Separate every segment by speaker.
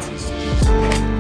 Speaker 1: realities G2.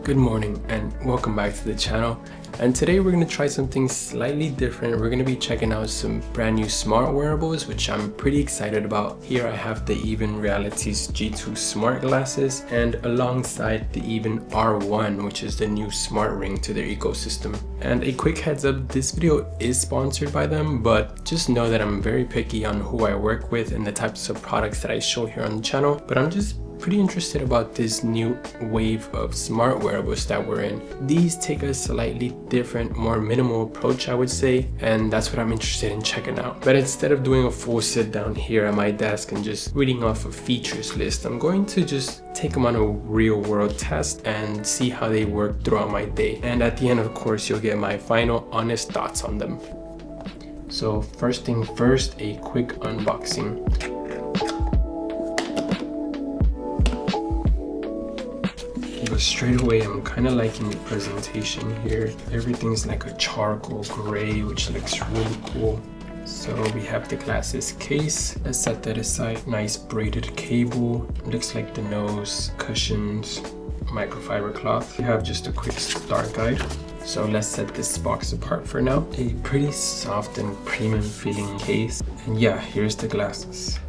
Speaker 1: Good morning and welcome back to the channel, and today we're going to try something slightly different. We're going to be checking out some brand new smart wearables, which I'm pretty excited about. Here I have the Even Realities G2 smart glasses, and alongside the Even R1, which is the new smart ring to their ecosystem. And a quick heads up, this video is sponsored by them, but just know that I'm very picky on who I work with and the types of products that I show here on the channel. But I'm just pretty interested about this new wave of smart wearables that we're in. These take a slightly different, more minimal approach, I would say, and that's what I'm interested in checking out. But instead of doing a full sit down here at my desk and just reading off a features list, I'm going to just take them on a real world test and see how they work throughout my day. And at the end, of course, you'll get my final honest thoughts on them. So first thing first, a quick unboxing. But straight away, I'm kind of liking the presentation here. Everything's like a charcoal gray, which looks really cool. So we have the glasses case. Let's set that aside. Nice braided cable. Looks like the nose, cushions, microfiber cloth. We have just a quick start guide. So let's set this box apart for now. A pretty soft and premium feeling case. And yeah, here's the glasses.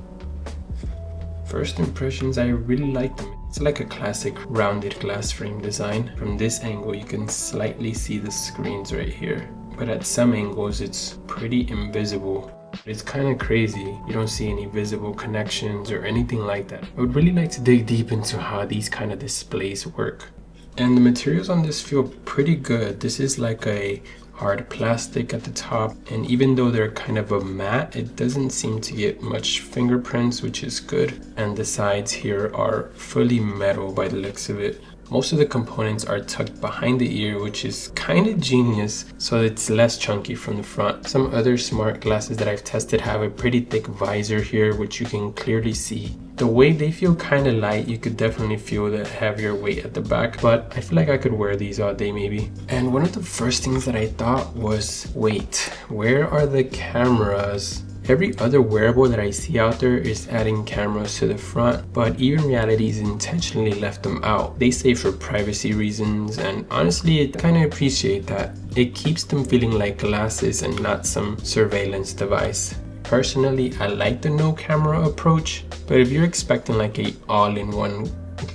Speaker 1: First impressions, I really like them. It's like a classic rounded glass frame design. From this angle, you can slightly see the screens right here. But at some angles, it's pretty invisible. It's kind of crazy. You don't see any visible connections or anything like that. I would really like to dig deep into how these kind of displays work. And the materials on this feel pretty good. This is like a hard plastic at the top, and even though they're kind of a matte, it doesn't seem to get much fingerprints, which is good. And the sides here are fully metal by the looks of it. Most of the components are tucked behind the ear, which is kind of genius, so it's less chunky from the front. Some other smart glasses that I've tested have a pretty thick visor here, which you can clearly see. The weight, they feel kind of light. You could definitely feel the heavier weight at the back, but I feel like I could wear these all day maybe. And one of the first things that I thought was, wait, where are the cameras? Every other wearable that I see out there is adding cameras to the front, but Even Realities intentionally left them out. They say for privacy reasons, and honestly, I kind of appreciate that. It keeps them feeling like glasses and not some surveillance device. Personally, I like the no camera approach, but if you're expecting like a all-in-one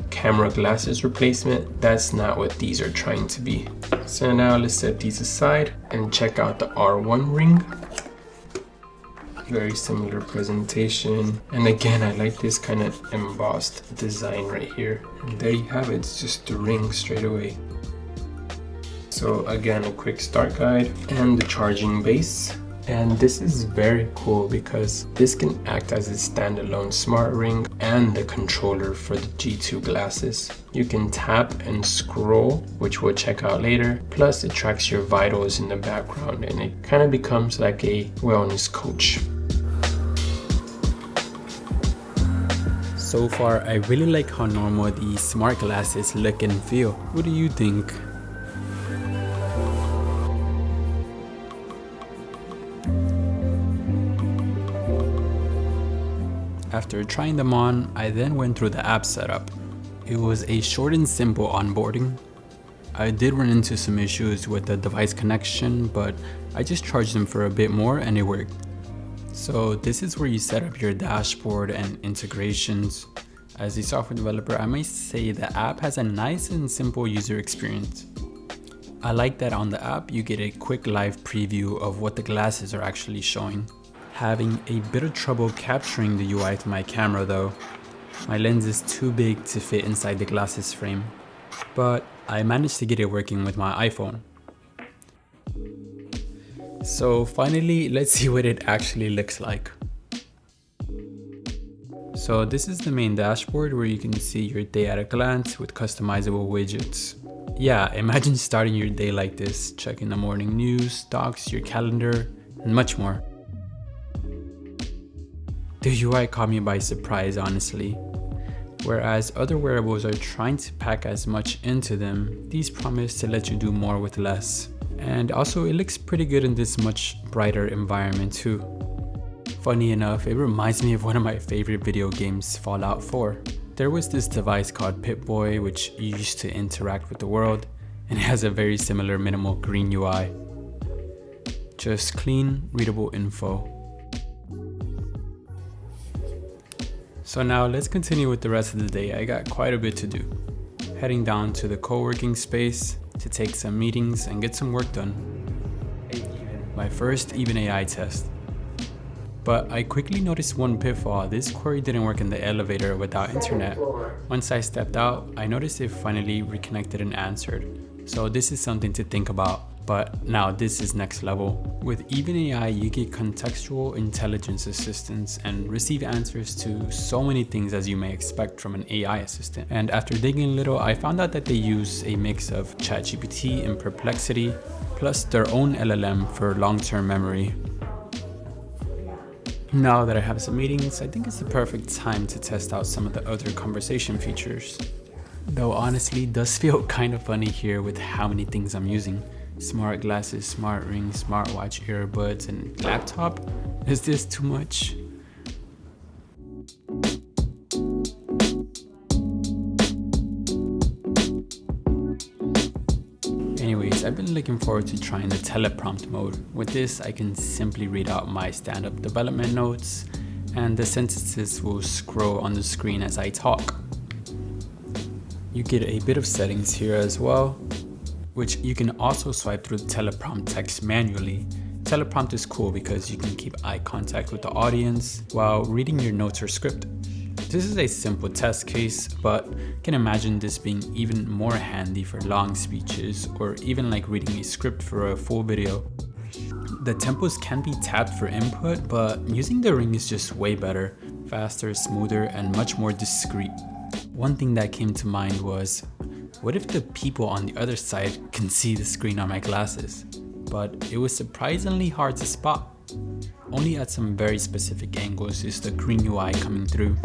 Speaker 1: camera glasses replacement, that's not what these are trying to be. So now let's set these aside and check out the R1 ring. Very similar presentation, and again, I like this kind of embossed design right here. And there you have it, it's just the ring straight away. So again, a quick start guide and the charging base. And this is very cool because this can act as a standalone smart ring and the controller for the G2 glasses. You can tap and scroll, which we'll check out later. Plus it tracks your vitals in the background, and it kind of becomes like a wellness coach.
Speaker 2: So far, I really like how normal these smart glasses look and feel. What do you think? After trying them on, I then went through the app setup. It was a short and simple onboarding. I did run into some issues with the device connection, but I just charged them for a bit more and it worked. So this is where you set up your dashboard and integrations. As a software developer, I might say the app has a nice and simple user experience. I like that on the app you get a quick live preview of what the glasses are actually showing. Having a bit of trouble capturing the UI to my camera though. My lens is too big to fit inside the glasses frame, but I managed to get it working with my iPhone. So finally, let's see what it actually looks like. So this is the main dashboard where you can see your day at a glance with customizable widgets. Yeah, imagine starting your day like this, checking the morning news, stocks, your calendar, and much more. The UI caught me by surprise, honestly. Whereas other wearables are trying to pack as much into them, these promise to let you do more with less. And also, it looks pretty good in this much brighter environment too. Funny enough, it reminds me of one of my favorite video games, Fallout 4. There was this device called Pip-Boy which used to interact with the world, and it has a very similar minimal green UI. Just clean, readable info. So now let's continue with the rest of the day. I got quite a bit to do. Heading down to the co-working space to take some meetings and get some work done. My first even AI test. But I quickly noticed one pitfall. This query didn't work in the elevator without internet. Once I stepped out, I noticed it finally reconnected and answered. So this is something to think about. But now this is next level. With Even AI, you get contextual intelligence assistance and receive answers to so many things as you may expect from an AI assistant. And after digging a little, I found out that they use a mix of ChatGPT and Perplexity, plus their own LLM for long-term memory. Now that I have some meetings, I think it's the perfect time to test out some of the other conversation features. Though honestly, it does feel kind of funny here with how many things I'm using. Smart glasses, smart rings, smartwatch, earbuds, and laptop? Is this too much? Anyways, I've been looking forward to trying the teleprompt mode. With this, I can simply read out my stand-up development notes, and the sentences will scroll on the screen as I talk. You get a bit of settings here as well, which you can also swipe through the teleprompt text manually. Teleprompt is cool because you can keep eye contact with the audience while reading your notes or script. This is a simple test case, but you can imagine this being even more handy for long speeches or even like reading a script for a full video. The tempos can be tapped for input, but using the ring is just way better, faster, smoother, and much more discreet. One thing that came to mind was, what if the people on the other side can see the screen on my glasses? But it was surprisingly hard to spot. Only at some very specific angles is the green UI coming through.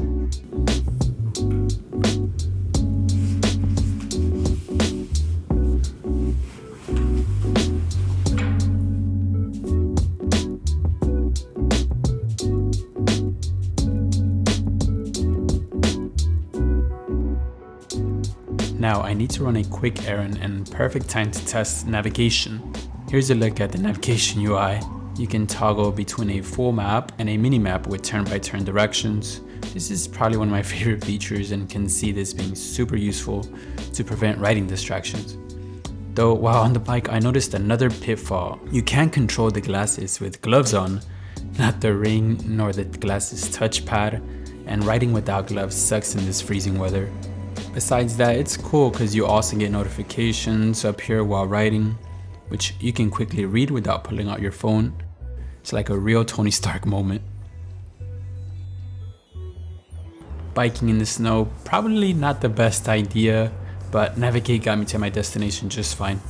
Speaker 2: Now I need to run a quick errand and perfect time to test navigation. Here's a look at the navigation UI. You can toggle between a full map and a mini map with turn-by-turn directions. This is probably one of my favorite features and can see this being super useful to prevent writing distractions. Though while on the bike I noticed another pitfall. You can't control the glasses with gloves on, not the ring nor the glasses touchpad, and riding without gloves sucks in this freezing weather. Besides that, it's cool because you also get notifications up here while riding, which you can quickly read without pulling out your phone. It's like a real Tony Stark moment. Biking in the snow, probably not the best idea, but Navigate got me to my destination just fine.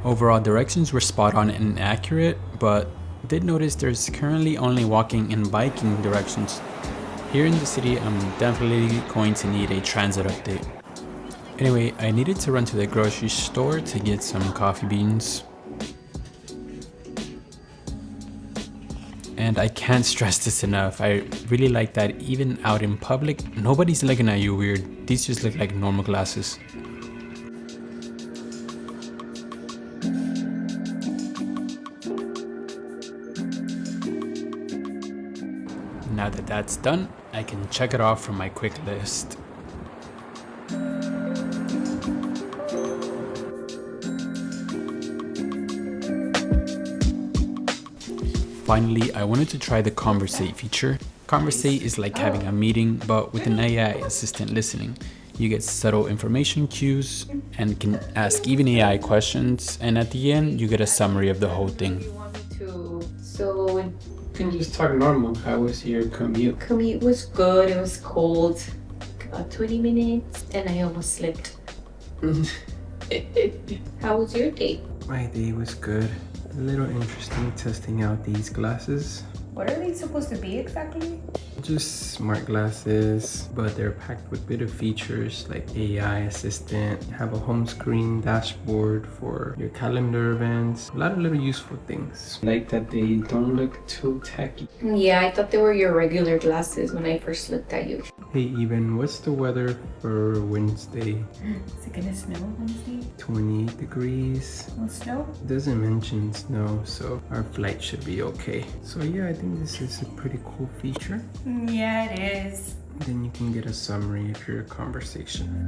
Speaker 2: Overall, directions were spot on and accurate, but did notice there's currently only walking and biking directions. Here in the city, I'm definitely going to need a transit update. Anyway, I needed to run to the grocery store to get some coffee beans. And I can't stress this enough. I really like that even out in public, nobody's looking at you weird. These just look like normal glasses. Now that that's done, I can check it off from my quick list. Finally, I wanted to try the Conversate feature. Conversate is like having a meeting, but with an AI assistant listening. You get subtle information cues and can ask even AI questions, and at the end, you get a summary of the whole thing.
Speaker 3: You want me to? So
Speaker 1: You can just talk normal. How was your commute?
Speaker 3: commute was good. It was cold, about 20 minutes, and I almost slipped. How was your day?
Speaker 1: My day was good. A little interesting testing out these glasses.
Speaker 3: What are they supposed to be exactly?
Speaker 1: Just smart glasses, but they're packed with bit of features like AI assistant, have a home screen dashboard for your calendar events, a lot of little useful things. Like that they don't look too tacky.
Speaker 3: Yeah, I thought they were your regular glasses when I first looked at you.
Speaker 1: Hey, even what's the weather for Wednesday?
Speaker 3: Is it gonna snow Wednesday?
Speaker 1: 28 degrees.
Speaker 3: No snow?
Speaker 1: Doesn't mention snow, so our flight should be okay. So yeah, I think this is a pretty cool feature.
Speaker 3: Yeah, it is.
Speaker 1: Then you can get a summary of your conversation.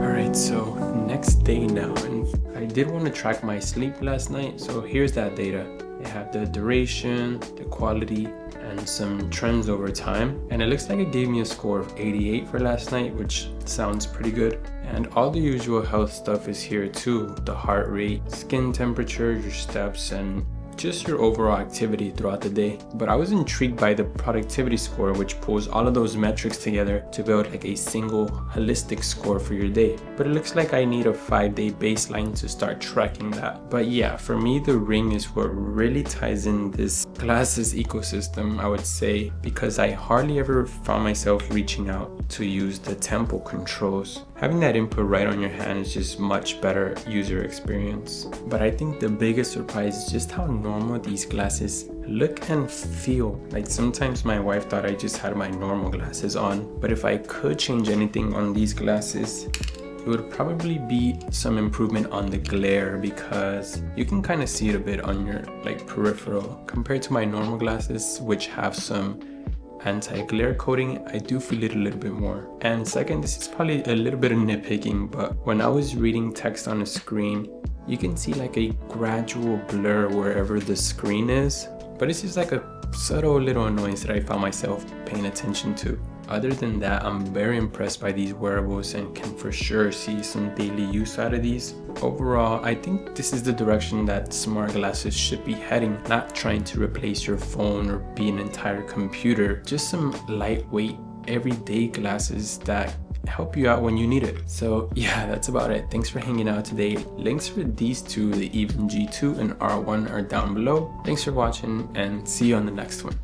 Speaker 1: Alright, so next day now, and I did want to track my sleep last night, so here's that data. They have the duration, the quality, and some trends over time, and it looks like it gave me a score of 88 for last night, which sounds pretty good. And all the usual health stuff is here too: the heart rate, skin temperature, your steps, and just your overall activity throughout the day. But I was intrigued by the productivity score, which pulls all of those metrics together to build like a single holistic score for your day. But it looks like I need a 5-day baseline to start tracking that. But yeah, for me, the ring is what really ties in this glasses ecosystem, I would say, because I hardly ever found myself reaching out to use the temple controls. Having that input right on your hand is just much better user experience. But I think the biggest surprise is just how normal these glasses look and feel. Like sometimes my wife thought I just had my normal glasses on, but if I could change anything on these glasses, it would probably be some improvement on the glare, because you can kind of see it a bit on your like peripheral compared to my normal glasses, which have some anti-glare coating. I do feel it a little bit more. And second, this is probably a little bit of nitpicking, but when I was reading text on a screen, you can see like a gradual blur wherever the screen is, but it's just like a subtle little annoyance that I found myself paying attention to. Other than that, I'm very impressed by these wearables and can for sure see some daily use out of these. Overall, I think this is the direction that smart glasses should be heading, not trying to replace your phone or be an entire computer, just some lightweight, everyday glasses that help you out when you need it. So yeah, that's about it. Thanks for hanging out today. Links for these two, the Even G2 and R1, are down below. Thanks for watching, and see you on the next one.